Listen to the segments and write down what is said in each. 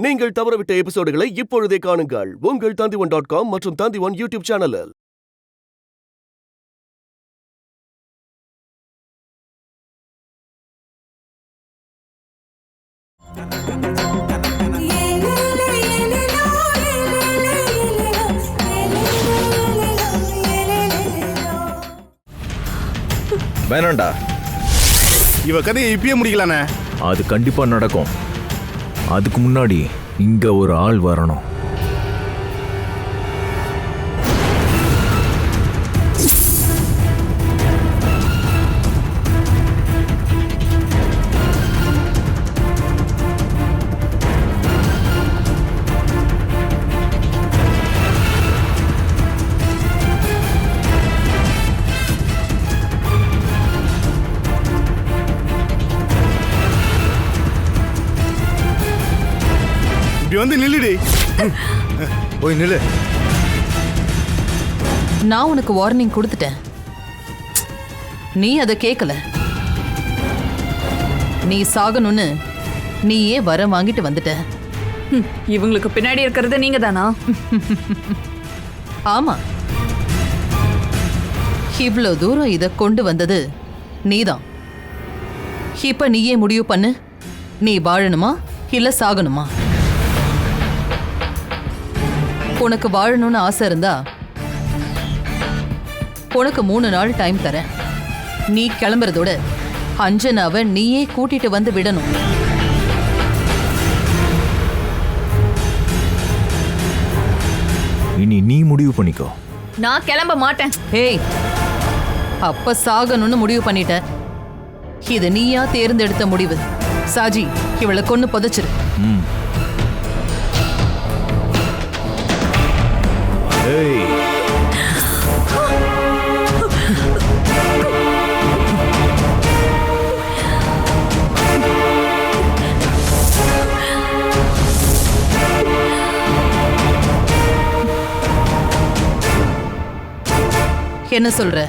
நீங்கள் தவறவிட்ட எபிசோடுகளை இப்பொழுதே காணுங்கள் உங்கள் Tandivan.com மற்றும் Tandivan யூடியூப் சேனலில். வேணாண்டா, இவ கதையை இப்பயே முடிக்கலானே. அது கண்டிப்பா நடக்கும். அதுக்கு முன்னாடி இங்க ஒரு ஆள் வரணும். இப்படி வந்து நில்லுடி. போய் நில்லு. நான் உனக்கு வார்னிங் கொடுத்துட்டேன், நீ அதை கேட்கல. நீ சாகணும்னு நீயே வரம் வாங்கிட்டு வந்துட்ட. இவங்களுக்கு பின்னாடி இருக்கிறது நீங்க தானா? ஆமா, இவ்வளோ தூரம் இதை கொண்டு வந்தது நீதான். இப்ப நீயே முடிவு பண்ணு, நீ வாழணுமா இல்ல சாகணுமா? உனக்கு வாழணும்னு ஆசை இருந்தா உனக்கு 3 நாள் டைம் தரேன். நீ கிளம்புறதோட அஞ்சனாவை நீயே கூட்டிட்டு வந்து விடணும். இனி நீ முடிவு பண்ணிக்கோ. நான் கிளம்ப மாட்டேன். ஏய், அப்ப சாகணும்னு முடிவு பண்ணிட்ட. இது நீயா தேர்ந்தெடுத்த முடிவு. சாஜி, இவளை கொன்னு புதைச்சிரு. ஏய், என்ன சொல்ற?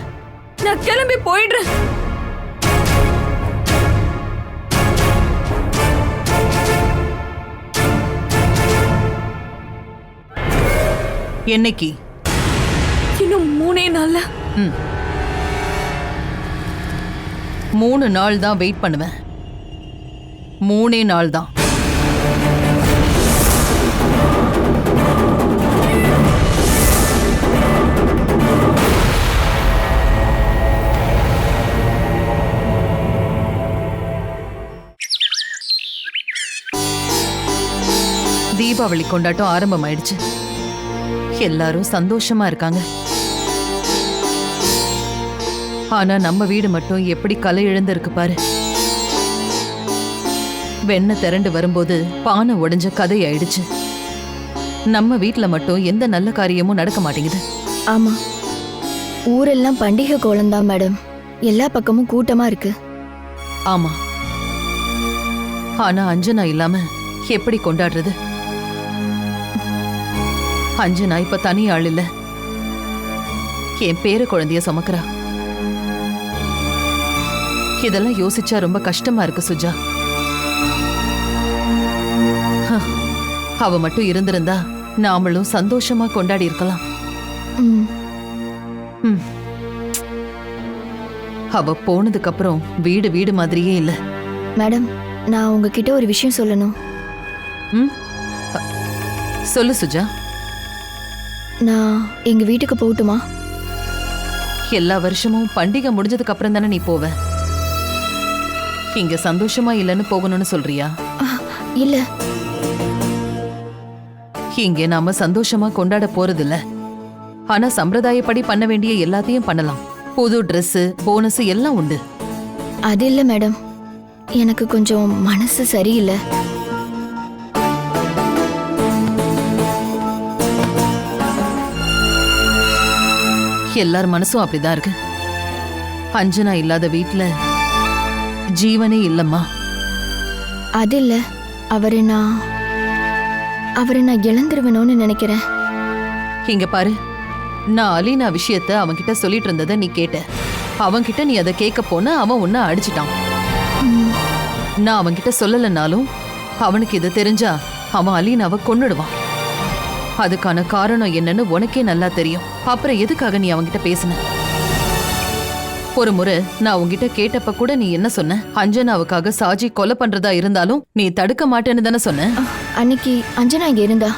நான் கிளம்பி போயிடுறேன். என்னைக்கு? இன்னும் 3 நாள்ல. 3 நாள் தான் வெயிட் பண்ணுவேன். 3 நாள் தான். தீபாவளி கொண்டாட்டம் ஆரம்பமாயிடுச்சு. எல்லாரும் சந்தோஷமா இருக்காங்க. ஆனா நம்ம வீடு மட்டும் எப்படி கலை இழந்திருக்கு பாரு. வெண்ணெய் திரண்டு வரும்போது பானை உடைஞ்ச கதை ஆயிடுச்சு. நம்ம வீட்டுல மட்டும் எந்த நல்ல காரியமும் நடக்க மாட்டேங்குது. ஆமா, ஊரெல்லாம் பண்டிகை கோலம்தான் மேடம். எல்லா பக்கமும் கூட்டமா இருக்கு. ஆமா, ஆனா அஞ்சனா இல்லாம எப்படி கொண்டாடுறது? அஞ்சனா இப்ப தனி ஆள் இல்ல, என் பேர குழந்தைய சுமக்கிறா. இதெல்லாம் யோசிச்சா ரொம்ப கஷ்டமா இருக்கு சுஜா. அவ மட்டும் இருந்திருந்தா நாமளும் சந்தோஷமா கொண்டாடி இருக்கலாம். அவ போனதுக்கு அப்புறம் வீடு வீடு மாதிரியே இல்ல. மேடம், நான் உங்ககிட்ட ஒரு விஷயம் சொல்லணும். சொல்லு சுஜா. நான் எங்க வீட்டுக்கு போகட்டுமா? எல்லா வருஷமும் பண்டிகை முடிஞ்சதுக்கு அப்புறம் தானே நீ போவ. இங்க சந்தோஷமா இல்லைன்னு போகணும்னு சொல்றியா? இல்ல, இங்க நாம சந்தோஷமா கொண்டாட போறது இல்ல. ஆனா சம்பிரதாயப்படி பண்ண வேண்டிய எல்லாத்தையும் பண்ணலாம். புது Dress, போனஸ் எல்லாம் உண்டு. அது இல்ல மேடம், எனக்கு கொஞ்சம் மனசு சரியில்லை. எல்லார் மனசும் அப்படிதான் இருக்கு. அஞ்சனா இல்லாத வீட்டுல ஜீவனே இல்லம்மா. அது இல்ல, அவரை நான் இழந்துருவேணும்னு நினைக்கிறேன். இங்க பாரு, நான் அலீனா விஷயத்த அவன்கிட்ட சொல்லிட்டு இருந்ததை நீ கேட்ட. அவன்கிட்ட நீ அதை கேட்க போன அவன் உன்னை அடிச்சிட்டான். நான் அவன்கிட்ட சொல்லலைன்னாலும் அவனுக்கு இது தெரிஞ்சா அவன் அலீனாவை கொன்னுடுவான். அதுக்கான காரணம் என்னன்னு உனக்கே நல்லா தெரியும். அப்புறம் எதுக்காக நீ அவன்கிட்ட பேசின? ஒரு முறை நான் உன்கிட்ட கேட்டப்ப கூட நீ என்ன சொன்ன? அஞ்சனாவுக்காக சாஜி கொலை பண்றதா இருந்தாலும் நீ தடுக்க மாட்டேன்னு தானே சொன்ன. அன்னைக்கு அஞ்சனா இங்க இருந்தா,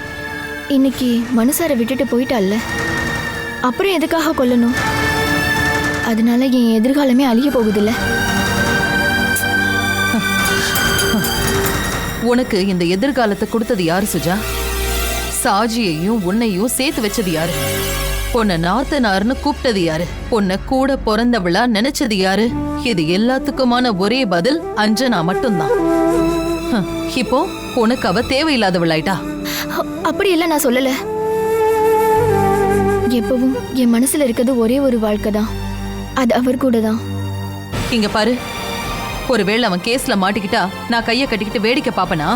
இன்னைக்கு மனுசார விட்டுட்டு போயிட்டால்ல, அப்புறம் எதுக்காக கொல்லணும்? அதனால என் எதிர்காலமே அழிய போகுதில்ல. உனக்கு இந்த எதிர்காலத்தை கொடுத்தது யாரு சுஜா? சாஜியையும் உன்னையும் சேர்த்து வச்சது யாரு? உன்னை நாத்தனார்னு கூப்பிட்டது யாரு? உன்னை கூட பிறந்தவளா நினைச்சது யாரு? இது எல்லாத்துக்குமான ஒரே பதில் அஞ்சனா மட்டும்தான். இப்போ உனக்கு அவ தேவையில்லாதவளாயிட்டா. அப்படியெல்லாம் நான் சொல்லல. எப்பவும் என் மனசுல இருக்கிறது ஒரே ஒரு வாழ்க்கை தான், அது அவர் கூட தான். இங்க பாரு, ஒருவேளை அவன் கேஸ்ல மாட்டிக்கிட்டா நான் கைய கட்டிக்கிட்டு வேடிக்கை பாப்பனா?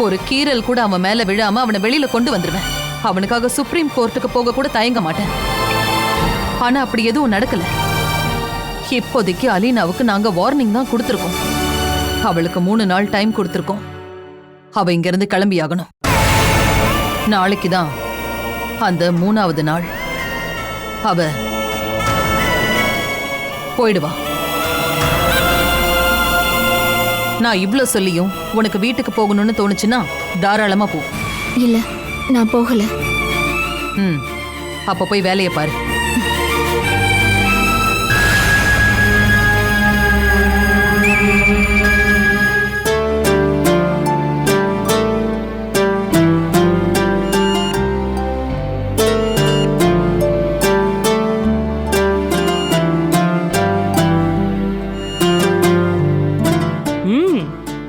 ஒரு கீரல் கூட அவன் மேல விழாம அவனை வெளியில கொண்டு வந்துருவேன். அவனுக்காக சுப்ரீம் கோர்ட்டுக்கு போக கூட தயங்க மாட்டேன். ஆனா அப்படி எதுவும் நடக்கல. இப்போதைக்கு அலீனாவுக்கு நாங்க வார்னிங் தான் கொடுத்திருக்கோம். அவளுக்கு 3 நாள் டைம் கொடுத்திருக்கோம். அவ இங்க இருந்து கிளம்பி ஆகணும். நாளைக்கு தான் அந்த 3வது நாள். அவ போயிடுவா. நான் இவ்ளோ சொல்லியும் உனக்கு வீட்டுக்கு போகணும்னு தோணுச்சுன்னா தாராளமா போ. இல்ல, நான் போகல. அப்ப போய் வேலையை பாரு.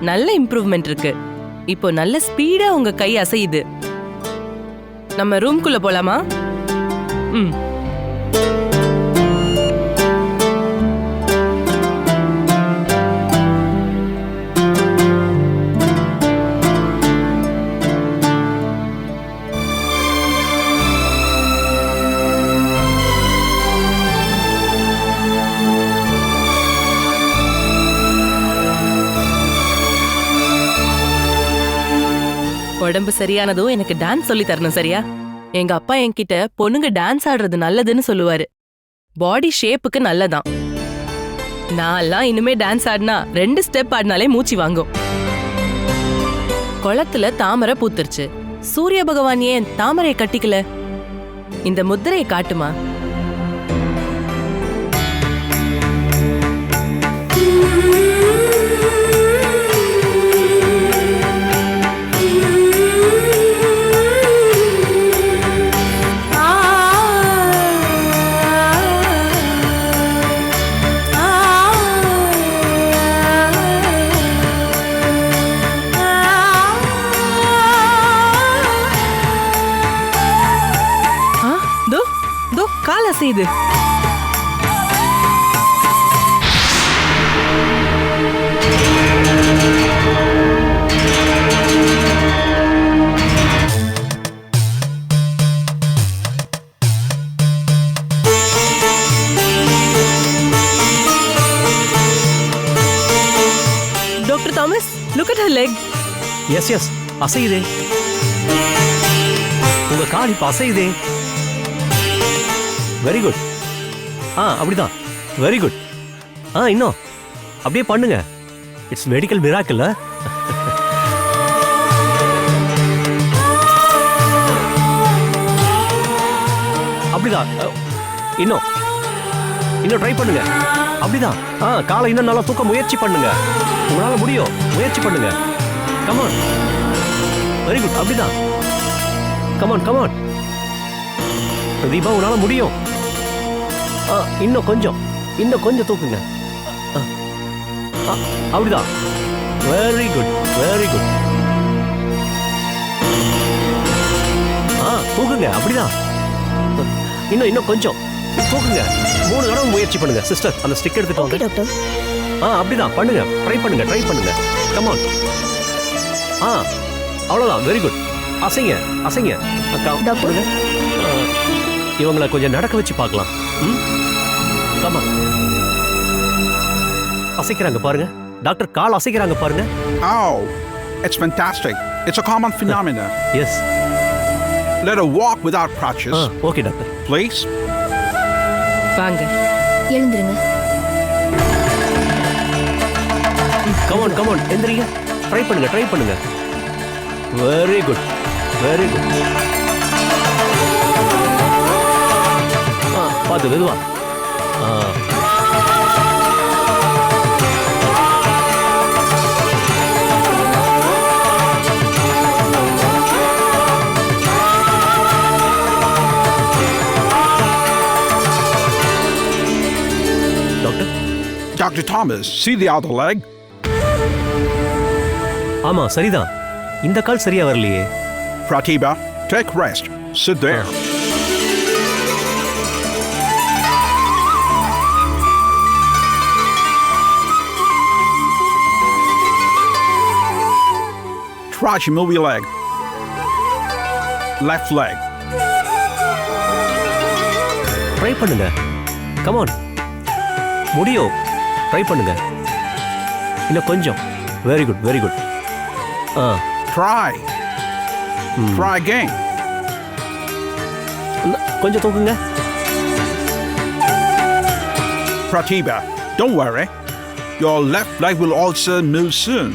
நல்ல இம்ப்ரூவ்மெண்ட் இருக்கு. இப்போ நல்ல ஸ்பீடா உங்க கை அசையுது. நம்ம ரூம்குள்ள போலாமா? உடம்பு சரியானதும் எனக்கு டான்ஸ் சொல்லி தரணும், சரியா? எங்க அப்பா என்கிட்ட பொண்ணுங்க டான்ஸ் ஆடுறது நல்லதுன்னு சொல்லுவாரு. பாடி ஷேப்புக்கு நல்லதான். நான்லாம் இனிமே டான்ஸ் ஆடினா 2 ஸ்டெப் ஆடினாலே மூச்சு வாங்கும். குளத்துல தாமரை பூத்துருச்சு. சூரிய பகவான் ஏன் தாமரையை கட்டிக்கல? இந்த முத்திரையை காட்டுமா? கால் அசையுது. Doctor Thomas, look at her leg. Yes அசையுதே. உங்க கால் இப்ப அசையுதே. Very good. அப்படிதான். Very good. இன்னும் அப்படியே பண்ணுங்க. It's medical miracle. அப்படிதான். இன்னும் ட்ரை பண்ணுங்க. அப்படிதான். காலை இன்னும் நல்லா தூக்க முயற்சி பண்ணுங்க. உங்களால முடியும். முயற்சி பண்ணுங்க. கமான். Very good. அப்படிதான். கமான். தீபா, உன்னால முடியும். இன்னும் கொஞ்சம் தூக்குங்க. அப்படிதான். Very good. தூக்குங்க. அப்படிதான். இன்னும் கொஞ்சம் தூக்குங்க. 3 தடவை முயற்சி பண்ணுங்க. சிஸ்டர், அந்த ஸ்டிக் எடுத்துட்டு வாங்க. டாக்டர். அப்படிதான். பண்ணுங்க. ட்ரை பண்ணுங்க. கமான். அவ்வளவுதான். Very good. அசைங்க. அக்கா, டாக்டர். இவங்களை கொஞ்சம் நடக்க வச்சு பார்க்கலாம். கமான். அசைக்கிறாங்க பாருங்க. டாக்டர், கால் அசைக்கிறாங்க பாருங்க. Oh, it's fantastic. It's a common phenomenon. Yes Let her walk without crutches. Okay doctor. Please. வாங்க. எழுந்துருங்க. கமான் எந்திரிங்க. ட்ரை பண்ணுங்க. Very good. பார்த்து மெதுவா. Doctor. Dr. Thomas, see the other leg? ஆமா சரிதான். இந்த கால் சரியா வரலையே. Pratibha, take rest. Sit there. Try to move your leg. Left leg. Try பண்ணுங்க. கமான். முடியும். ட்ரை பண்ணுங்க. இன்னும் கொஞ்சம். Very good. Try. Try again. கொஞ்சம் தூக்குங்க. Pratibha, don't worry. Your left leg will also move soon.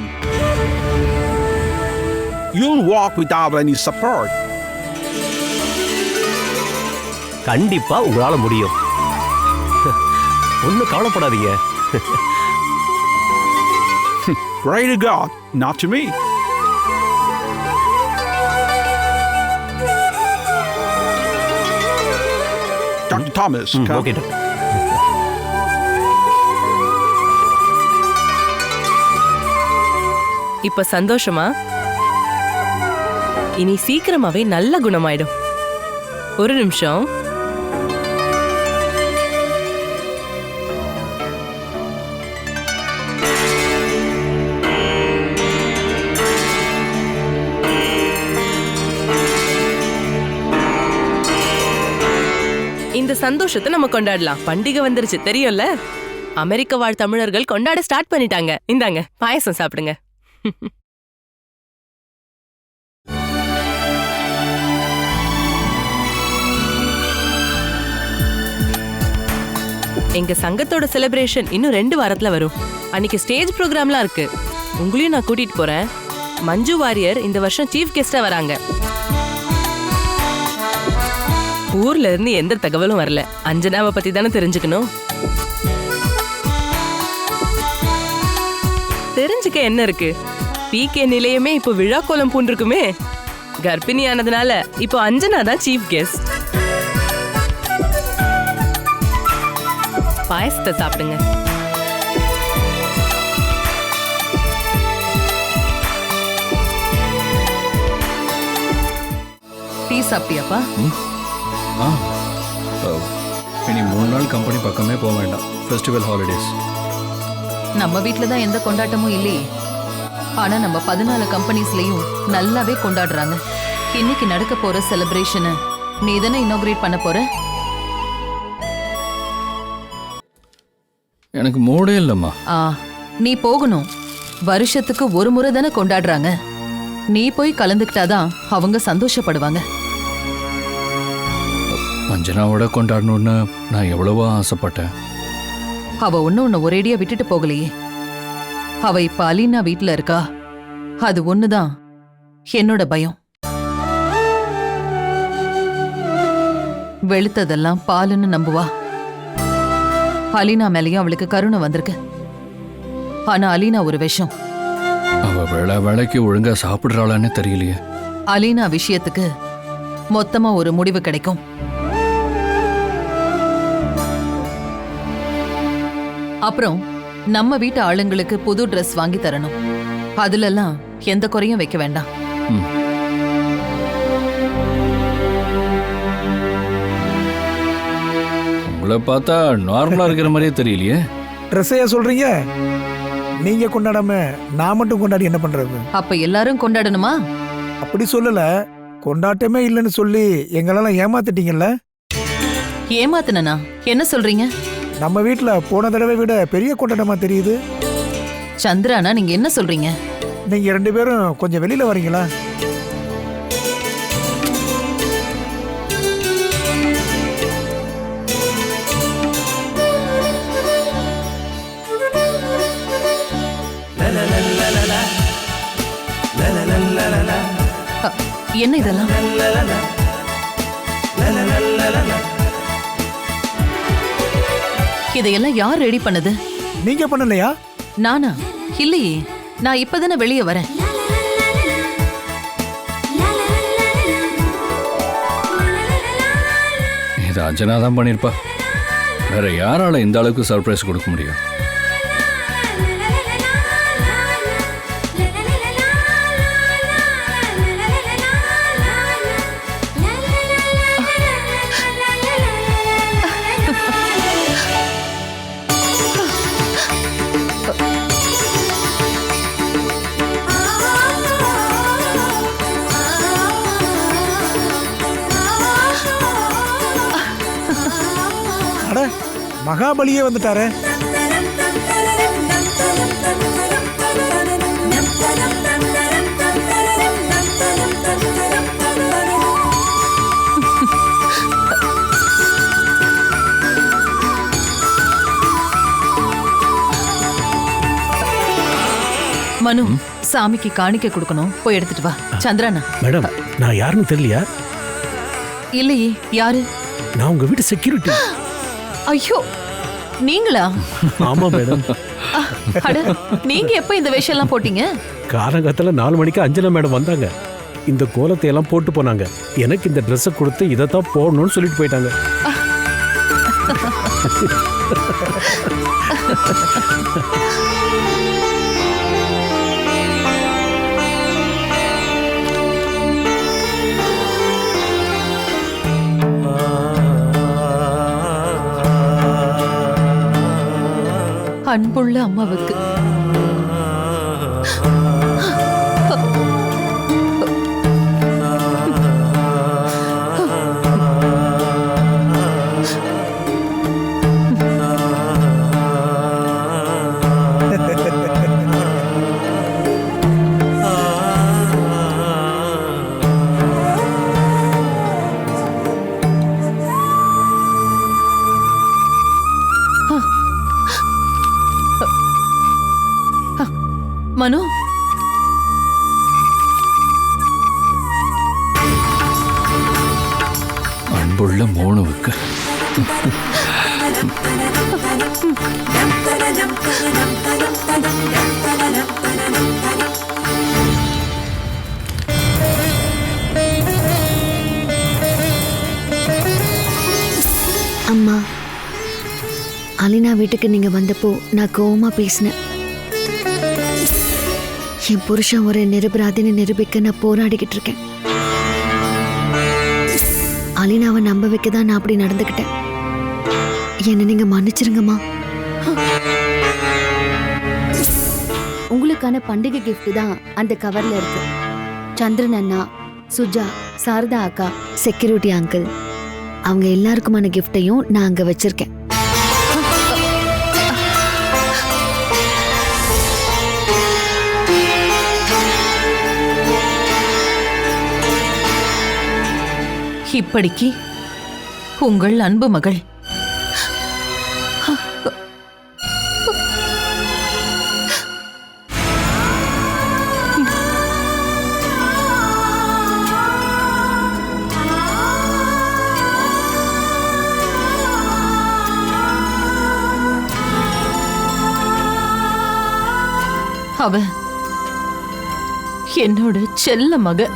You'll walk without any support. கண்டிப்பா உங்களால முடியும். ஒன்னும் கவலைப்படாதீங்க. Pray to God, not to me. Dr. Thomas, come. Okay doctor. இப்ப சந்தோஷமா? இனி சீக்கிரமாவே நல்ல குணமாயிடும். ஒரு நிமிஷம். இந்த சந்தோஷத்தை நம்ம கொண்டாடலாம். பண்டிகை வந்துருச்சு தெரியும்ல. அமெரிக்க வாழ் தமிழர்கள் கொண்டாட ஸ்டார்ட் பண்ணிட்டாங்க. இந்தாங்க பாயசம் சாப்பிடுங்க. எங்க சங்கத்தோட செலிப்ரேஷன் இன்னும் 2 வாரத்துல வரும். அன்னைக்கு ஸ்டேஜ் ப்ரோக்ராம்லாம் இருக்கு. உங்களையும் நான் கூட்டிட்டு போறேன். மஞ்சு வாரியர் இந்த வருஷம் சீஃப் கெஸ்டா வராங்க. ஊர்ல இருந்து எந்த தகவலும் வரல. அஞ்சனாவை பத்தி தானே தெரிஞ்சுக்கணும். தெரிஞ்சுக்க என்ன இருக்கு? பிகே நிலையமே இப்போ விழா கோலம் பூண்டிருக்குமே. கர்ப்பிணி ஆனதுனால இப்போ அஞ்சனா தான் சீஃப் கெஸ்ட். பாயசத்தை சாப்பிடுங்க. டீ சாப்பிட்டியாப்பா? இனி 3 நாள் கம்பெனி பக்கமே போக வேண்டாம். Festival holidays. நம்ம வீட்ல தான் எந்த கொண்டாட்டமும் இல்லையே. ஆனா நம்ம 14 கம்பெனிஸ்லயும் நல்லாவே கொண்டாடுறாங்க. இன்னைக்கு நடக்க போற செலிப்ரேஷனை நீ தானே இனாகிரேட் பண்ண போற? எனக்கு மூடே இல்லம்மா. நீ போகணும். வருஷத்துக்கு ஒரு முறை தானே கொண்டாடுறாங்க. நீ போய் கலந்துக்கிட்டாதான் அவங்க சந்தோஷப்படுவாங்க. அஞ்சனாவோட கொண்டாடணும்னு நான் எவ்வளவோ ஆசைப்பட்டேன். அவ உன்னை ஒரேடியா விட்டுட்டு போகலையே. அவ இப்ப அலீனா வீட்டுல இருக்கா. அது ஒண்ணுதான் என்னோட பயம். வெளுத்ததெல்லாம் பாலுன்னு நம்புவா. அலீனா மேலேயும் அவளுக்கு கருணை வந்திருக்கு. ஆனா அலீனா ஒரு விஷம். அவ வேளைக்கு ஒழுங்கா சாப்பிடுறாளான்னு தெரியலையே. அலீனா விஷயத்துக்கு மொத்தமா ஒரு முடிவு கிடைக்கும். அப்புறம் நம்ம வீட்டு ஆளுங்களுக்கு புது ட்ரெஸ் வாங்கி தரணும். அதுலெல்லாம் எந்த குறையும் வைக்க வேண்டாம். உங்களை பார்த்தா நார்மலா இருக்கிற மாதிரியே தெரியலையே. ட்ரெஸ்ஸையா சொல்றீங்க? நீங்க கொண்டாடாம நான் மட்டும் கொண்டாடி என்ன பண்றது? அப்ப எல்லாரும் கொண்டாடணுமா? அப்படி சொல்லல. கொண்டாட்டமே இல்லைன்னு சொல்லி எங்களெல்லாம் ஏமாத்திட்டீங்கல்ல. ஏமாத்தினா என்ன சொல்றீங்க? நம்ம வீட்டுல போன தடவை விட பெரிய கொண்டாட்டமா தெரியுது. சந்திரானா நீங்க என்ன சொல்றீங்க? நீங்க 2 பேரும் கொஞ்சம் வெளியில வரீங்களா? என்ன இதெல்லாம்? இதையெல்லாம் யார் ரெடி பண்ணது? நீங்க பண்ணலையா? நானா? இல்லையே, நான் இப்பதானே வெளியே வரேன். இது அஞ்சனா தான் பண்ணியிருப்பா. வேற யாரால இந்த அளவுக்கு சர்ப்ரைஸ் கொடுக்க முடியும்? அட, மகாபலியே வந்துட்டாரே. மனு, சாமிக்கு காணிக்கை கொடுக்கணும், போய் எடுத்துட்டு வா. சந்திரனா? மேடம், நான் யாருன்னு தெரியலையா? இல்லையே, யாரு? நான் உங்க வீட்டு செக்யூரிட்டி. ஐயோ, நீங்களா? ஆமா மேடம். அட, நீங்க எப்ப இந்த வேஷம் எல்லாம் போட்டீங்க? காலங்காத்தால 4 மணிக்கு அஞ்சனா மேடம் வந்தாங்க. இந்த கோலத்தை எல்லாம் போட்டு போனாங்க. எனக்கு இந்த ட்ரெஸ்ஸை கொடுத்து இதைத்தான் போடணும்னு சொல்லிட்டு போயிட்டாங்க. அன்புள்ள அம்மாவுக்கு மனு, அன்புள்ள மோனுவுக்கு. அம்மா, அலினா வீட்டுக்கு நீங்க வந்தப்போ நான் கோவமா பேசினேன். என் புருஷன் ஒரு நிரபராதின்னு நிரூபிக்க நான் போராடிக்கிட்டு இருக்கேன். அலினாவை நம்ப வைக்க தான் நான் அப்படி நடந்துக்கிட்டேன். என்னை நீங்க மன்னிச்சிருங்கம்மா. உங்களுக்கான பண்டிகை gift தான் அந்த கவர்ல இருக்கு. சந்திரன் அண்ணா, சுஜா, சாரதா அக்கா, செக்யூரிட்டி அங்கிள், அவங்க எல்லாருக்குமான கிஃப்டையும் நான் அங்க வச்சிருக்கேன். இப்படிக்கு உங்கள் அன்பு மகள். அவ என்னோட செல்ல மக.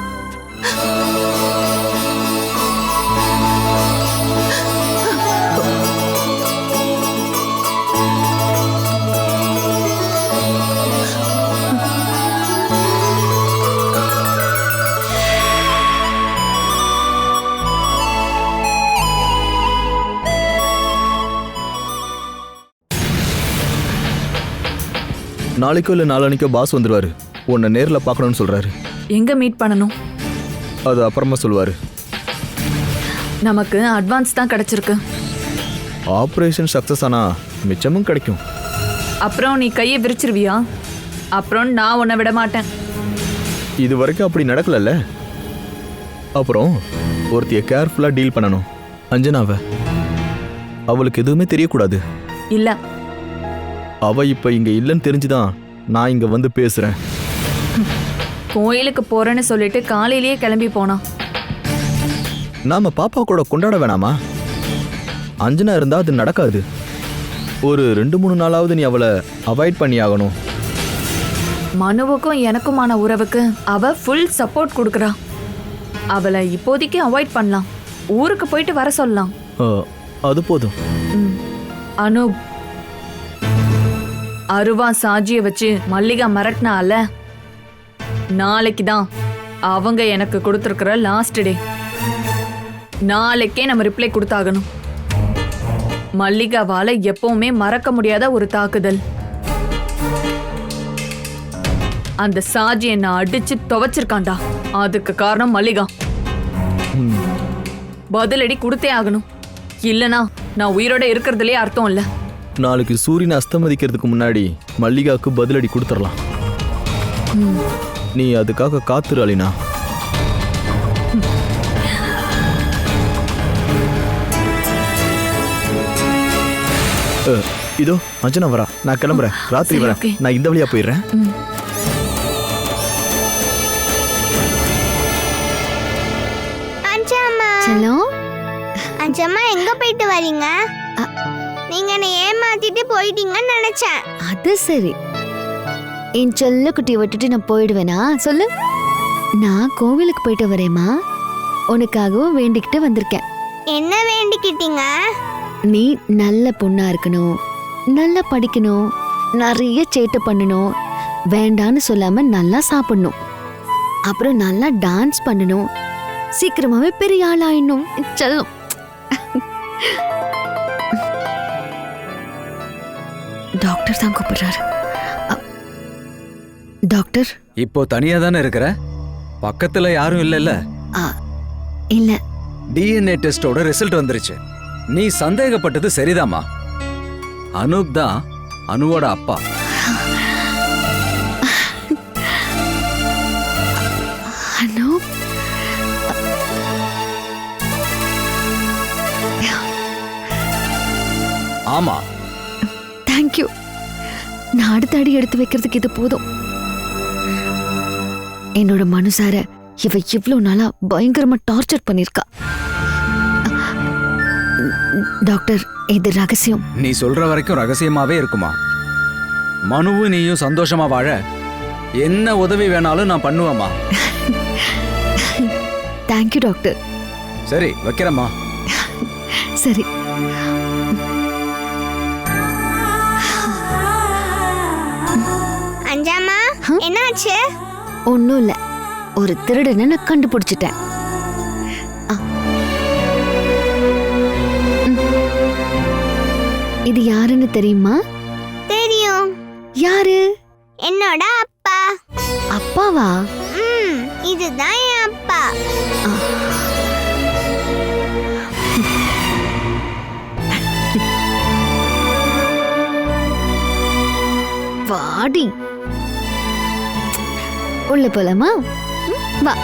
நாளைக்கோ இல்லை நாளானிக்கோ பாஸ் வந்துடுவாரு. உன்னை நேரில் பார்க்கணும்னு சொல்கிறாரு. எங்க மீட் பண்ணணும்? அது அப்புறமா சொல்லுவார். நமக்கு அட்வான்ஸ் தான் கிடைச்சிருக்கு. ஆப்ரேஷன் சக்ஸஸ் ஆனால் மிச்சமும் கிடைக்கும். அப்புறம் நீ கையை விரிச்சிருவியா? அப்புறம் நான் உன்னை விட மாட்டேன். இது வரைக்கும் அப்படி நடக்கலல்ல. அப்புறம் ஒருத்திய கேர்ஃபுல்லாக டீல் பண்ணணும். அஞ்சனாவை அவளுக்கு எதுவுமே தெரியக்கூடாது. இல்ல, அவ இப்ப இங்க இல்லைன்னு தெரிஞ்சுதான் நான் இங்க வந்து பேசுறேன். கோயிலுக்கு போறேன்னு சொல்லிட்டு காலையிலேயே கிளம்பி போனான். நாம பாப்பா கூட கொண்டாட வேணாமா? அஞ்சனா இருந்தா அது நடக்காது. ஒரு 2-3 நாளாவது நீ அவளை அவாய்ட் பண்ணி ஆகணும். மனுவுக்கும் எனக்குமான உறவுக்கு அவ ஃபுல் சப்போர்ட் கொடுக்குறா. அவளை இப்போதைக்கு அவாய்ட் பண்ணலாம். ஊருக்கு போயிட்டு வர சொல்லலாம். அது போதும். அனூப், அருவா சாஜிய வச்சு மல்லிகா மிரட்டினால, நாளைக்கு தான் அவங்க எனக்கு கொடுத்துருக்கிற லாஸ்ட் டே. நாளைக்கே நம்ம ரிப்ளை கொடுத்தாகணும். மல்லிகாவால எப்பவுமே மறக்க முடியாத ஒரு தாக்குதல். அந்த சாஜி என்ன அடிச்சு துவைச்சிருக்காண்டா. அதுக்கு காரணம் மல்லிகா. பதிலடி கொடுத்தே ஆகணும். இல்லனா நான் உயிரோட இருக்கிறதுலே அர்த்தம் இல்ல. நாளைக்கு சூரியன் அஸ்தமதிக்கிறதுக்கு முன்னாடி மல்லிகாவுக்கு பதிலடி கொடுத்துடலாம். நீ அதுக்காக காத்துரு அலினா. இதோ அஞ்சனா வரா. நான் கிளம்புறேன். ராத்திரி வரேன். நான் இந்த வழியா போயிடுறேன். அஞ்சம்மா எங்க போயிட்டு வரீங்க? நீங்க என்ன ஏமாத்திட்டு போயிட்டீங்கன்னு நினைச்சேன். அது சரி, என் செல்ல குட்டியை விட்டுட்டு நான் போயிடுவேனா சொல்லு? நான் கோவிலுக்கு போயிட்டு வரேம்மா. உனக்காகவும் வேண்டிக்கிட்டு வந்திருக்கேன். என்ன வேண்டிக்கிட்டீங்க? நீ நல்ல பொண்ணா இருக்கணும், நல்லா படிக்கணும், நிறைய சேட்டை பண்ணணும், வேண்டான்னு சொல்லாம நல்லா சாப்பிடணும், அப்புறம் நல்லா டான்ஸ் பண்ணணும், சீக்கிரமாவே பெரிய ஆள் ஆயிடணும். செல்லும். டாக்டர் தான் கூப்பிடுறாரு. டாக்டர், இப்போ தனியா தானே இருக்கிற? பக்கத்துல யாரும் இல்லைல்ல? இல்ல. டிஎன்ஏ டெஸ்டோட ரிசல்ட் வந்துருச்சு. நீ சந்தேகப்பட்டது சரிதாமா. அனூப் தான் அனுவோட அப்பா. அனூப்? ஆமா. தேங்க்யூ. நான் அடுத்த அடி எடுத்து வைக்கிறதுக்கு இது போதும். என்னோட மனுசார இவ இவ்வளவு நாளா பயங்கரமா டார்ச்சர் பண்ணிருக்கா. டாக்டர், இது ரகசியம். நீ சொல்ற வரைக்கும் ரகசியமாவே இருக்குமா? மனுவும் நீயும் சந்தோஷமா வாழ என்ன உதவி வேணாலும் நான் பண்ணுவேம்மா. Thank you doctor. சரி, வைக்கிறேம்மா. சரி. அஞ்சாமா, என்னாச்சு? ஒன்னும் இல்ல, ஒரு திருடனை நான் கண்டுபிடிச்சிட்டேன். இது யாருன்னு தெரியுமா? தெரியும். யாரு? என்னோட அப்பா. அப்பாவா? இதுதான் என் அப்பா. வாடி, உள்ள போலாமா? வா.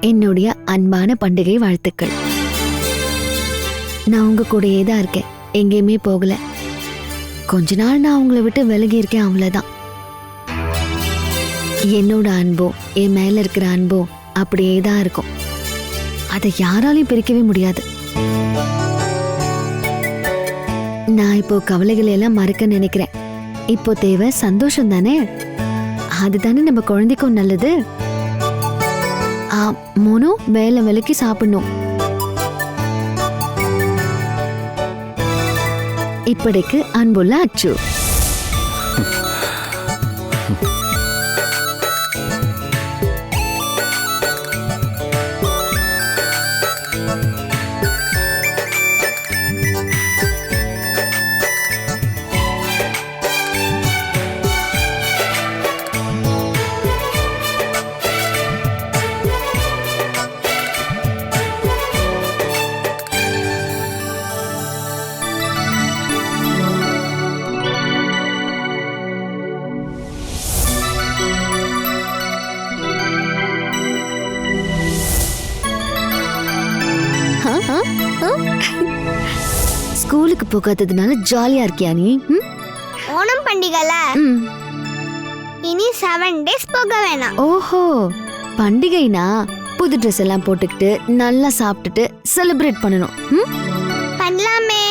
என்னுடைய அன்பான பண்டிகை வாழ்த்துக்கள். நான் உங்க கூடயே தான் இருக்கேன், எங்கேயுமே போகல. கொஞ்ச நாள் நான் உங்களை விட்டு விலகி இருக்கேன், அவ்வளவுதான். என்னோட அன்போ என் மேல இருக்கிற அன்போ அப்படியே தான் இருக்கும். அதை யாராலையும் பிரிக்கவே முடியாது. நான் இப்போ கவலைகளை எல்லாம் மறக்க நினைக்கிறேன். இப்போ தேவை சந்தோஷம் தானே. அதுதானே நம்ம குழந்தைக்கும் நல்லது. மோனோ, வேலை வேலைக்கு சாப்பிடணும். இப்படிக்கு அன்புள்ள அச்சு. ஸ்கூலுக்கு போகாததுனால ஜாலியா இருக்கியா நீ? ஓணம் பண்டிகைல இனி 7 டேஸ் போக வேணாம். ஓஹோ, பண்டிகைனா புது ட்ரெஸ் எல்லாம் போட்டுக்கிட்டு நல்லா சாப்பிட்டுட்டு செலிப்ரேட் பண்ணணும். பண்ணலாமே.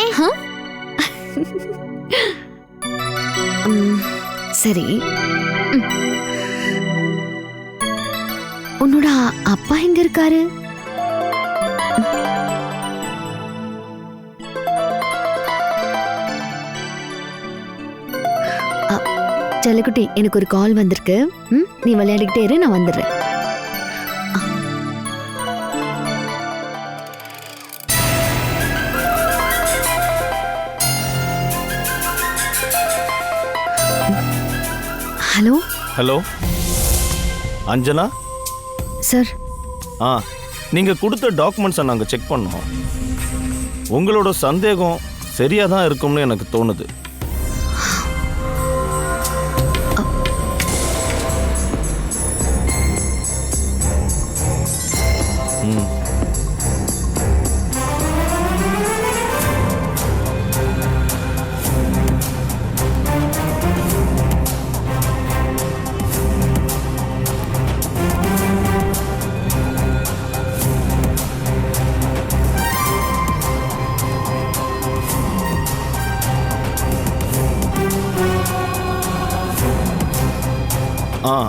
சரி, உன்னோட அப்பா எங்க இருக்காரு? செல்லக்குட்டி, எனக்கு ஒரு கால் வந்திருக்கு. நீ விளையாடிக்கிட்டே இரு, நான் வந்துடுறேன். ஹலோ. Hello Anjana sir. நீங்கள் கொடுத்த டாக்குமெண்ட்ஸை நாங்கள் செக் பண்ணோம். உங்களோட சந்தேகம் சரியாக தான் இருக்கும்னு எனக்கு தோணுது.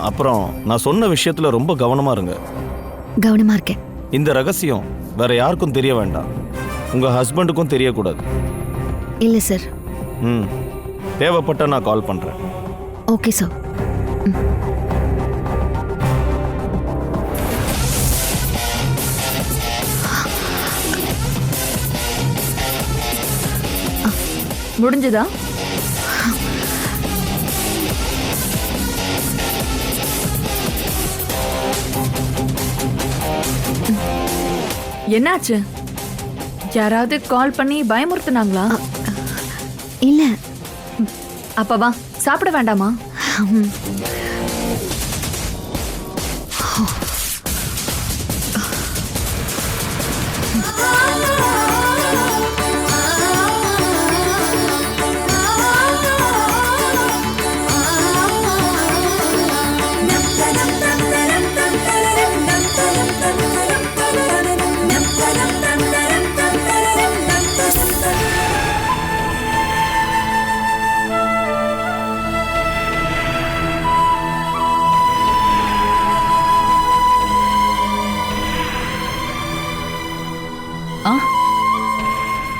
அப்புறம் நான் சொன்ன விஷயத்துல ரொம்ப கவனமா இருங்க. கவனமா இருக்கேன். இந்த ரகசியம் வேற யாருக்கும் தெரிய வேண்டாம். உங்க ஹஸ்பண்டுக்கும் தெரியக்கூடாது. இல்ல சார். தேவைப்பட்ட நான் கால் பண்றேன். Okay sir. முடிஞ்சதா? என்னாச்சு? யாராவது கால் பண்ணி பயமுறுத்துனாங்களா? இல்ல. அப்ப வா, சாப்பிட வேண்டாமா?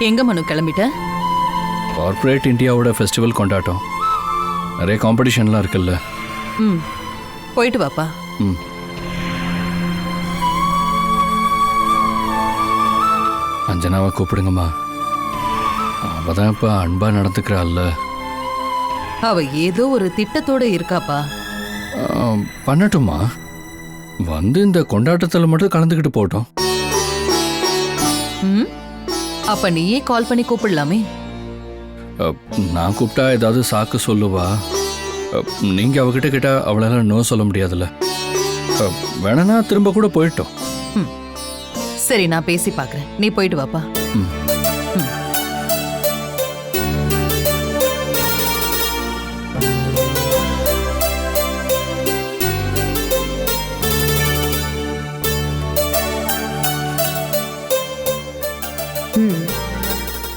எங்க மனு கிளம்பிட்ட? கார்ப்பரேட் இந்தியாவோட ஃபெஸ்டிவல் கொண்டாட்டம். நிறைய காம்படிஷன்லாம் இருக்குல்ல. போயிட்டு வாப்பா. அஞ்சனாவை கூப்பிடுங்கம்மா. அவ தான் இப்போ அன்பா நடந்துக்கிறாள்ல. அவ ஏதோ ஒரு திட்டத்தோட இருக்காப்பா. பண்ணட்டுமா, வந்து இந்த கொண்டாட்டத்தில் மட்டும் கலந்துக்கிட்டு போட்டோம். அப்ப நீயே கால் பண்ணி கூப்பிடலாமே. நான் கூப்பிட்டா ஏதாவது சாக்கு சொல்லுவா. நீங்க அவகிட்ட கேட்டா அவளால நோ சொல்ல முடியாதுல்ல. வேணா திரும்ப கூட போயிட்டோம். சரி, நான் பேசி பார்க்கறேன். நீ போயிட்டு வாப்பா.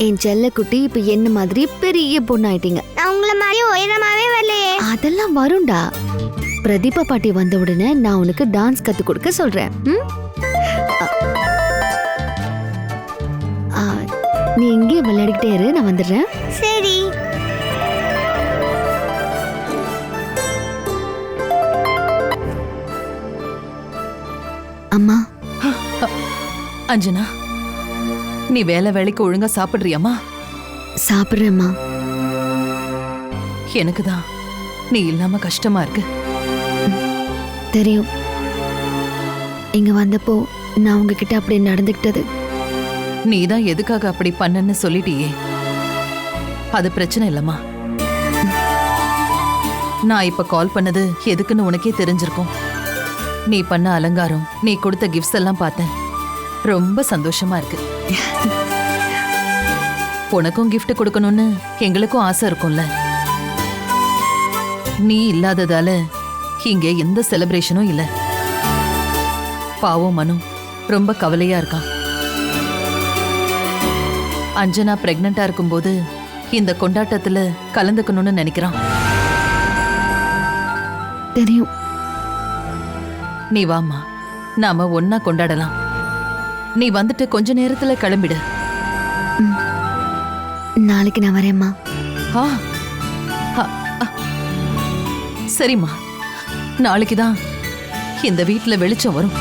என் செல்ல குட்டி இப்ப என்ன மாதிரி பெரிய பொண்ணு ஆயிட்டீங்க. நான் உங்களை மாதிரி உயரமாவே வரலையே. அதெல்லாம் வரும்டா. பிரதீபா பாட்டி வந்த உடனே நான் உனக்கு டான்ஸ் கத்து கொடுக்க சொல்றேன். நீ இங்கே விளையாடிக்கிட்டே இரு, நான் வந்துடுறேன். சரி. அம்மா. அஞ்சனா, நீ வேலைக்கு ஒழுங்கா சாப்பிடுறியாமா? சாப்பிடுறேம்மா. எனக்கு தான் நீ இல்லாம கஷ்டமா இருக்கு. தெரியும். இங்க வந்தப்போ நான் உங்ககிட்ட அப்படி நடந்துக்கிட்டது. நீ தான் எதுக்காக அப்படி பண்ணன்னு சொல்லிட்டியே. அது பிரச்சனை இல்லம்மா. நான் இப்ப கால் பண்ணது எதுக்குன்னு உனக்கே தெரிஞ்சிருக்கும். நீ பண்ண அலங்காரம், நீ கொடுத்த கிஃப்ட்ஸ் எல்லாம் பார்த்தேன். ரொம்ப சந்தோஷமா இருக்கு. உனக்கும் gift கொடுக்கணும்னு எங்களுக்கும் ஆசை இருக்கும்ல. நீ இல்லாததால இங்க எந்த செலிப்ரேஷனும் இல்ல. பாவம் மனு ரொம்ப கவலையா இருக்கான். அஞ்சனா பிரெக்னண்டா இருக்கும்போது இந்த கொண்டாட்டத்துல கலந்துக்கணும்னு நினைக்கிறான். தெரியும். நீ வாமா, நாம ஒன்னா கொண்டாடலாம். நீ வந்துட்டு கொஞ்ச நேரத்துல கிளம்பிடு. நாளைக்கு நான் வரேம்மா. ஆ, ஆ, ஆ. சரிம்மா, நாளைக்கு தான் இந்த வீட்ல வெளிச்சம் வரும்.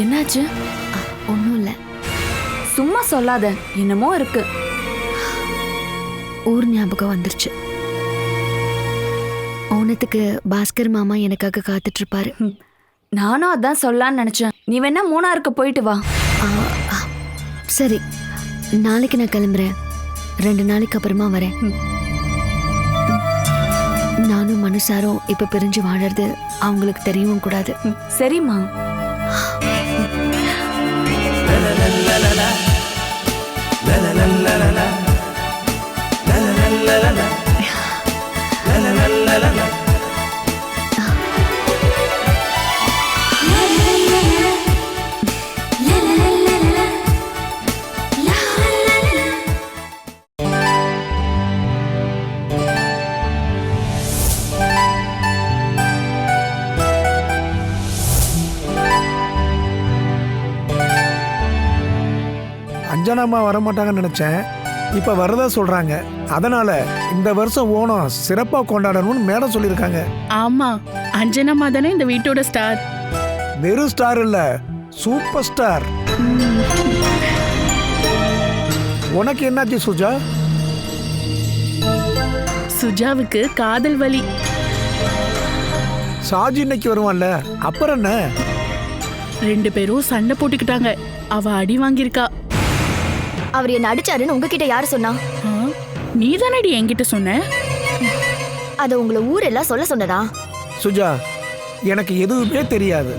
என்னாச்சு? ஒன்றும் இல்லை. சும்மா சொல்லாத, என்னமோ இருக்கு. ஊர் ஞாபகம் வந்துருச்சு. ஓணத்துக்கு பாஸ்கர் மாமா எனக்காக காத்துட்டு இருப்பாரு. நானும் அதான் சொல்லலான்னு நினைச்சேன். நீ வேணா மூணாருக்கு போயிட்டு வா. சரி, நாளைக்கு நான் கிளம்புறேன். 2 நாளைக்கு அப்புறமா வரேன். நானும் மனுஷாரும் இப்ப பிரிஞ்சு வாழறது அவங்களுக்கு தெரியவும் கூடாது. சரிம்மா. அஞ்சனாம்மா வரமாட்டாங்கன்னு நினைச்சேன். இப்ப வரதா சொல்றாங்க. அதனால இந்த வருஷம் ஓணம் சிறப்பா கொண்டாடணும்னு மேடம் சொல்லியிருக்காங்க. ஆமா, அஞ்சனம்மா தானே இந்த வீட்டோட ஸ்டார். வெறும் ஸ்டார் இல்ல, சூப்பர் ஸ்டார். உனக்கு என்னாச்சு சுஜா? சுஜாவுக்கு காதல் வலி. சாஜி இன்னைக்கு வருவான்ல, அப்புறம் என்ன? 2 பேரும் சண்டை போட்டுக்கிட்டாங்க. அவ அடி வாங்கியிருக்கா. அவர் என்ன அடிச்சாருன்னு உங்ககிட்ட யாரு சொன்னா? நீ தானடி என்கிட்ட சொன்ன. அத உங்களை ஊரெல்லாம் சொல்ல சொன்னதா? சுஜா, எனக்கு எதுவுமே தெரியாது.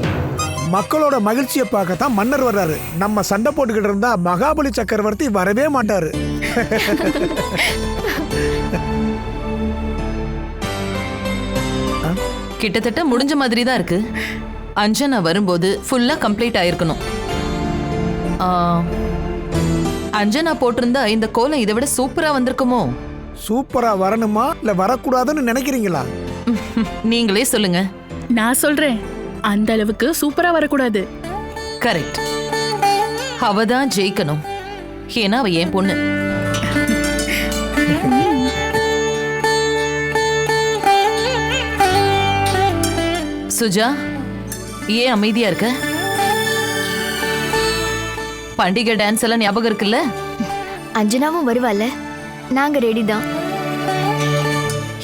மக்களோட மகிழ்ச்சியை பார்க்கத்தான் மன்னர் வர்றாரு. நம்ம சண்டை போட்டுக்கிட்டு இருந்தா மகாபலி சக்கரவர்த்தி வரவே மாட்டாரு. கிட்டத்தட்ட முடிஞ்ச மாதிரி தான் இருக்கு. அஞ்சனா வரும்போது ஃபுல்லா கம்ப்ளீட் ஆயிருக்கணும். அஞ்சனா போட்டிருந்தா இந்த கோலம் இதை விட சூப்பரா வந்திருக்குமோ? சூப்பரா வரணுமா இல்ல வரக்கூடாதுன்னு நினைக்கிறீங்களா? நீங்களே சொல்லுங்க. நான் சொல்றேன், அந்த அளவுக்கு சூப்பரா வரக்கூடாது. கரெக்ட். அவ தான் ஜெயிக்கணும். ஏன்னா அவ என் பொண்ணு. சுஜா, ஏன் அமைதியா இருக்க? பண்டிகை டான்ஸ் எல்லாம் ஞாபகம் இருக்குல்ல? அஞ்சனாவும் வருவாள்ல, நாங்க ரெடி தான்.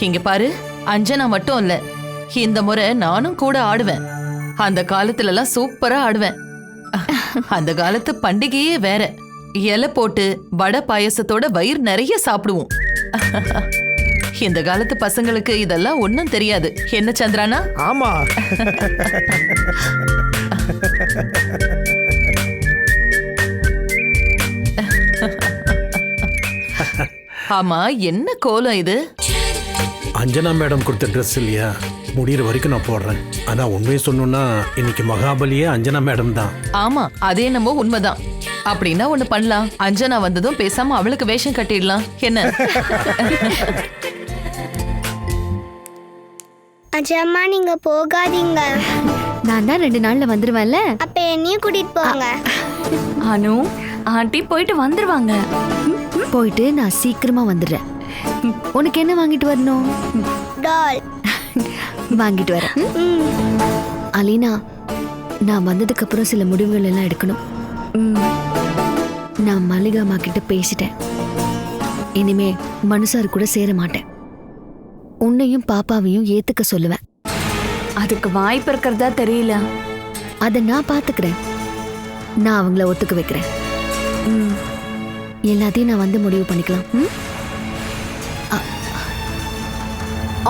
இங்க பாரு, அஞ்சனா மட்டும் இல்ல, இந்த முறை நானும் கூட ஆடுவேன். அந்த காலத்துல எல்லாம் சூப்பரா ஆடுவேன். அந்த காலத்து பண்டிகையே வேற. இலை போட்டு வடை பாயசத்தோட வயிறு நிறைய சாப்பிடுவோம். இந்த காலத்து பசங்களுக்கு இதெல்லாம் ஒண்ணும் தெரியாது. என்ன சந்திரானா? ஆமா. ஆமா, என்ன கோலம் இது? அஞ்சனா மேடம் கொடுத்த ட்ரெஸ் இல்லையா, முடிகிற வரைக்கும் நான் போடுறேன். ஆனா உண்மையை சொல்லணும்னா இன்னைக்கு மகாபலியே அஞ்சனா மேடம் தான். ஆமா, அதே என்னமோ உண்மைதான். அப்படின்னா ஒண்ணு பண்ணலாம். அஞ்சனா வந்ததும் பேசாம அவளுக்கு வேஷம் கட்டிடலாம். என்ன? அஜம்மா, நீங்க போகாதீங்க. நான் தான் 2 நாள்ல வந்துருவேன்ல. அப்ப என்னையும் கூட்டிட்டு போங்க. அனு, ஆண்டி போயிட்டு வந்துருவாங்க. போயிட்டு நான் சீக்கிரமா வந்துடுறேன். உனக்கு என்ன வாங்கிட்டு வரணும்? டால் வாங்கிட்டு வரேன். அலீனா, நான் வந்ததுக்கு அப்புறம் சில முடிவுகள் எல்லாம் எடுக்கணும். நான் மல்லிகா அம்மா கிட்ட பேசிட்டேன். இனிமே மனுஷாரு கூட சேர மாட்டேன். உன்னையும் பாப்பாவையும் ஏத்துக்க சொல்லுவேன். அதுக்கு வாய்ப்பு இருக்கிறதா தெரியல. அதை நான் பாத்துக்கிறேன். நான் அவங்கள ஒத்துக்க வைக்கிறேன். எல்லாத்தையும் நான் வந்து முடிவு பண்ணிக்கலாம்.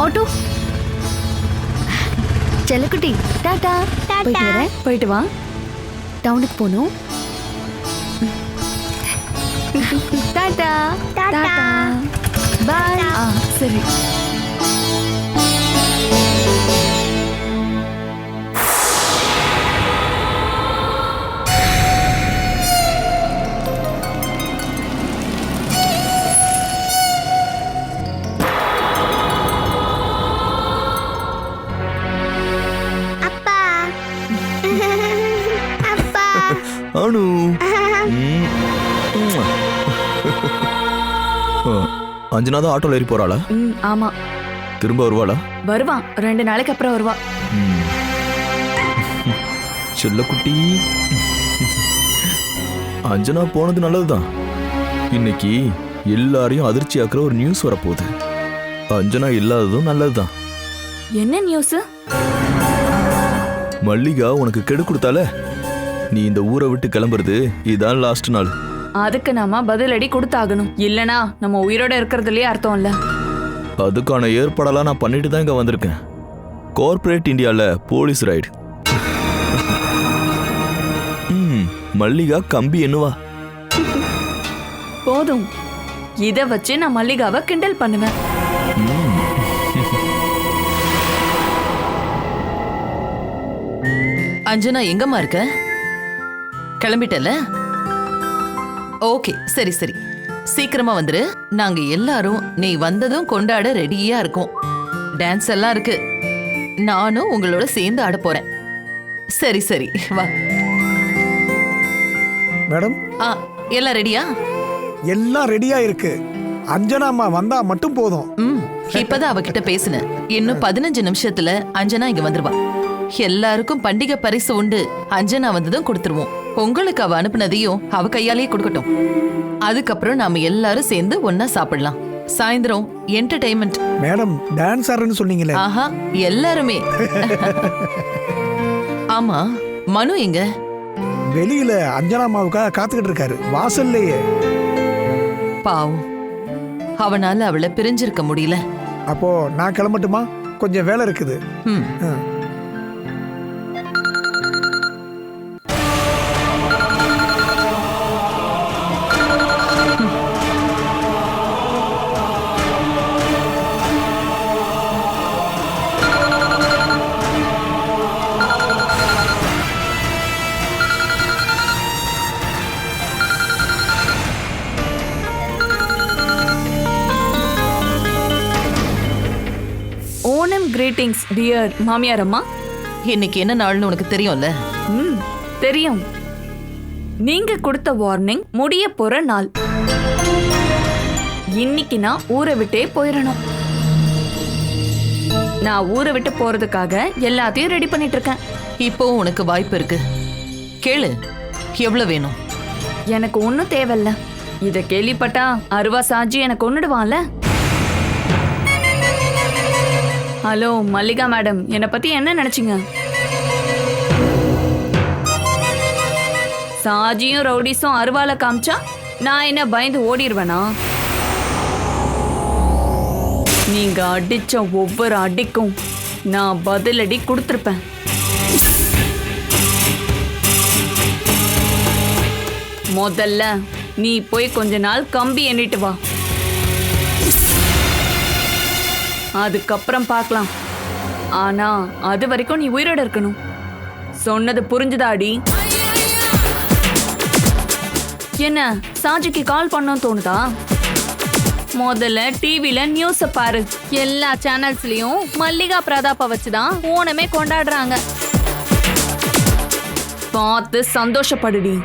ஆட்டோ செல்லக்குட்டி, டாடா. போயிட்டு வரேன். போயிட்டு வா. டவுனுக்கு போகணும். டாடா டாடா. பாய். சரி. அப்பா அப்பா அனு. அஞ்சனா தான் ஆட்டோல ஏறி போறாளா? ஆமா. திரும்ப வருவாளா? வருவான், 2 நாளைக்கு அப்புறம் வருவா. செல்லக்குட்டி, அஞ்சனா போனது நல்லதுதான். இன்னைக்கு எல்லாரையும் அதிர்ச்சி ஆக்குற ஒரு நியூஸ் வரப்போகுது. அஞ்சனா இல்லாததும் நல்லதுதான். என்ன நியூஸ்? மல்லிகா உனக்கு கெடு கொடுத்தால, நீ இந்த ஊரை விட்டு கிளம்புறது இதான் லாஸ்ட் நாள். அதுக்கு நாம பதிலடி கொடுத்தாகணும். இல்லனா நம்ம உயிரோட இருக்கிறதுலயே அர்த்தம் இல்ல. அதுக்கான ஏற்பாடெல்லாம் நான் பண்ணிட்டு தான் இங்க வந்திருக்கேன். கார்ப்பரேட் இந்தியால போலீஸ் ரைடு. மல்லிகா கம்பி என்னவா? போதும், இத வச்சு நான் மல்லிகாவை கிண்டல் பண்ணுவேன். அஞ்சனா எங்கம்மா இருக்க? கிளம்பிட்டல? ஓகே, சரி சரி, சீக்கிரமா வந்துரு. நாங்க எல்லாரும் நீ வந்ததும் கொண்டாட ரெடியா இருக்கோம். டான்ஸ் எல்லாம் இருக்கு. நானும் உங்களோட சேர்ந்து ஆட போறேன். சரி சரி, வா. மேடம், எல்லாம் ரெடியா? எல்லாம் ரெடியா இருக்கு. அஞ்சனா அம்மா வந்தா மட்டும் போதும். இப்பதான் அவகிட்ட பேசினேன். இன்னும் 15 நிமிஷத்துல அஞ்சனா இங்க வந்துருவா. எல்லாருக்கும் பண்டிகை பரிசு உண்டு. அஞ்சனா வந்ததும் கொடுத்துருவோம். உங்களுக்கு அவ அனுப்புனதையும் அவ கையாலேயே கொடுக்கட்டும். அதுக்கப்புறம் நாம எல்லாரும் சேர்ந்து ஒன்னா சாப்பிடலாம். சாயந்தரம் என்டர்டைன்மெண்ட். மேடம், டான்ஸ் ஆடுறேன்னு சொன்னீங்களே. ஆஹா, எல்லாருமே. ஆமா, மனு எங்க? வெளியில அஞ்சனா அம்மாவுக்காக காத்துக்கிட்டு இருக்காரு, வாசல்லையே. பாவம், அவனால அவளை பிரிஞ்சிருக்க முடியல. அப்போ நான் கிளம்பட்டுமா? கொஞ்சம் வேலை இருக்குது. கிரீட்டிங்ஸ் டியர் மாமியார் அம்மா. இன்னைக்கு என்ன நாள்னு உனக்கு தெரியும்ல? தெரியும். நீங்க கொடுத்த வார்னிங் முடிய போற நாள். இன்னைக்கு நான் ஊரை விட்டே போயிடணும். நான் ஊரை விட்டு போறதுக்காக எல்லாத்தையும் ரெடி பண்ணிட்டு இருக்கேன். இப்போ உனக்கு வாய்ப்பு இருக்கு. கேளு, எவ்வளவு வேணும்? எனக்கு ஒன்னும் தேவையில்ல. இத கேள்விப்பட்டா அருவா சாஜி எனக்கு கொன்னுடுவான்ல. ஹலோ மல்லிகா மேடம், என்னை பத்தி என்ன நினைச்சீங்க? சாஜியும் ரவுடிஸும் அருவால காமிச்சா நான் என்ன பயந்து ஓடிடுவேனா? நீங்க அடிச்ச ஒவ்வொரு அடிக்கும் நான் பதிலடி கொடுத்திருப்பேன். முதல்ல நீ போய் கொஞ்ச நாள் கம்பி எண்ணிட்டு வா. அதுக்கப்புறம் பார்க்கலாம். ஆனா அது வரைக்கும் நீ உயிரோட இருக்கணும். சொன்னது புரிஞ்சுதாடி? என்ன சாஜிக்கு கால் பண்ணணும்னு தோணுதா? முதல்ல டிவில நியூஸ் பாரு. எல்லா சேனல்ஸ்லயும் மல்லிகா பிரதாப்ப வச்சுதான் ஓணமே கொண்டாடுறாங்க. பார்த்து சந்தோஷப்படுடி.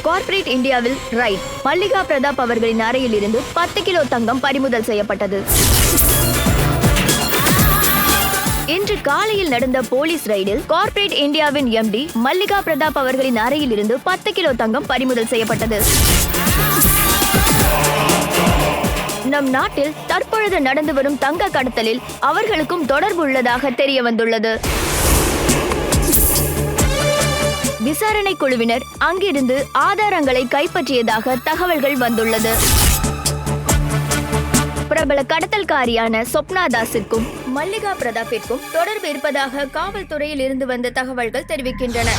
கார்ப்பரேட் இந்தியாவில் ரைட். மல்லிகா பிரதாப் அவர்களின் அறையில் இருந்து 10 கிலோ தங்கம் பறிமுதல் செய்யப்பட்டது. இன்று காலையில் நடந்த போலீஸ் ரைடில் கார்ப்பரேட் இந்தியாவின் எம்டி மல்லிகா பிரதாப் அவர்களின் அறையில் இருந்து 10 கிலோ தங்கம் பறிமுதல் செய்யப்பட்டது. நம் நாட்டில் தற்பொழுது நடந்து வரும் தங்க கடத்தலில் அவர்களுக்கும் தொடர்பு உள்ளதாக தெரிய வந்துள்ளது. விசாரணை குழுவினர் அங்கிருந்து ஆதாரங்களை கைப்பற்றியதாக தகவல்கள் வந்துள்ளது. பிரபல கடத்தல்காரியான சொப்னா தாஸிற்கும் மல்லிகா பிரதாப்பிற்கும் தொடர்பு இருப்பதாக காவல்துறையில் இருந்து வந்த தகவல்கள் தெரிவிக்கின்றன.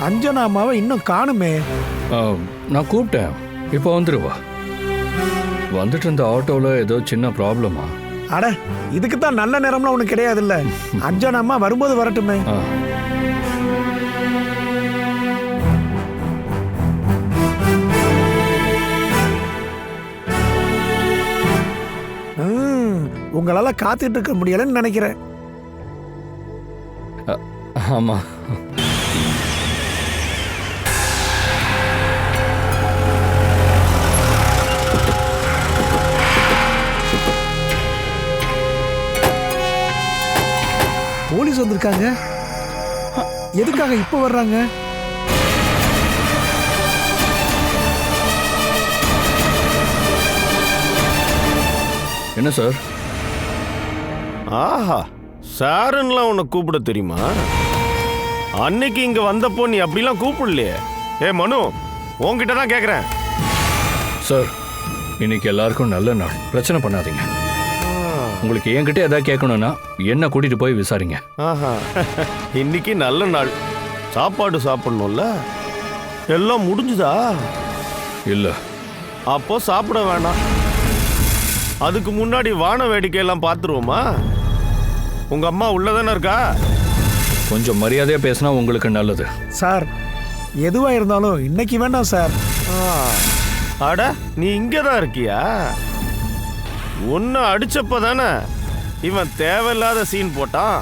அஞ்சனா அம்மாவை இன்னும் காணுமே. நான் கூப்பிட்டேன், இப்போ வந்துருவா. வந்துட்டு இருந்த ஆட்டோவில் ஏதோ சின்ன ப்ராப்ளமா? அட, இதுக்கு தான் நல்ல நேரம்லாம் ஒண்ணு கிடையாது இல்ல. அஞ்சனா அம்மா வரும்போது வரட்டுமே. உங்களால காத்துட்டு இருக்க முடியலன்னு நினைக்கிறேன். ஆமா. போலீஸ் வந்திருக்காங்க. எதுக்காக இப்ப வர்றாங்க? என்ன சார்? ஆஹா, சாருன்னுலாம் உன்னை கூப்பிட தெரியுமா? அன்னைக்கு இங்க வந்தப்போ நீ அப்படிலாம் கூப்பிடலையே. ஏ மனு, உன்கிட்ட தான் கேட்குறேன். சார், இன்னைக்கு எல்லாருக்கும் நல்ல நாள், பிரச்சனை பண்ணாதீங்க. உங்களுக்கு என்கிட்ட எதாவது கேட்கணும்னா என்ன கூட்டிட்டு போய் விசாரிங்க. ஆஹா, இன்னைக்கு நல்ல நாள், சாப்பாடு சாப்பிடணும்ல. எல்லாம் முடிஞ்சுதா? இல்ல. அப்போ சாப்பிட வேணாம். அதுக்கு முன்னாடி வான வேடிக்கையெல்லாம் பார்த்துருவோமா? உங்க அம்மா உள்ளதானே இருக்கா? கொஞ்சம் மரியாதையா பேசினா உங்களுக்கு நல்லது. சார், எதுவா இருந்தாலும் இன்னைக்கு வேண்டாம் சார். அட, நீ இங்கே தான் இருக்கியா? ஒன்னு அடிச்சப்ப தானே இவன் தேவையில்லாத சீன் போட்டான்.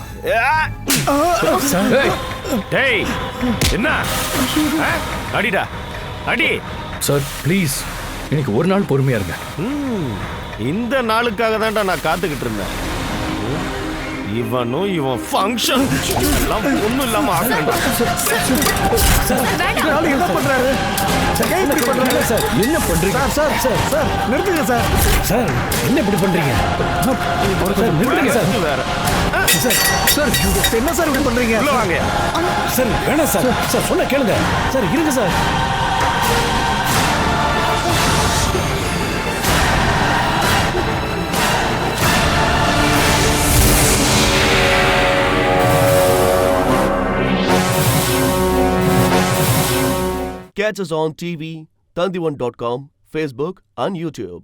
டேய், என்ன அடிடா, அடி. சார் ப்ளீஸ், இன்னைக்கு ஒரு நாள் பொறுமையா இருங்க. இந்த நாளுக்காக தான்டா நான் காத்துக்கிட்டு இருந்தேன். இவனும் இவன் ஃபங்க்ஷன் எல்லாம் ஒன்றும் இல்லாம ஆகணும். என்ன பண்றாரு? என்ன பண்றீங்க சார்? சார் சார் நிறுத்துங்க சார். சார், என்ன இப்படி பண்றீங்க? நிறுத்துங்க சார். வேற சார் என்ன சார் இப்படி பண்றீங்க? உள்ள வாங்க. சார் வேணாம் சார். சார் சொன்ன கேளுங்க சார். இருங்க sir. Catch us on TV, Tandivan.com, Facebook and YouTube.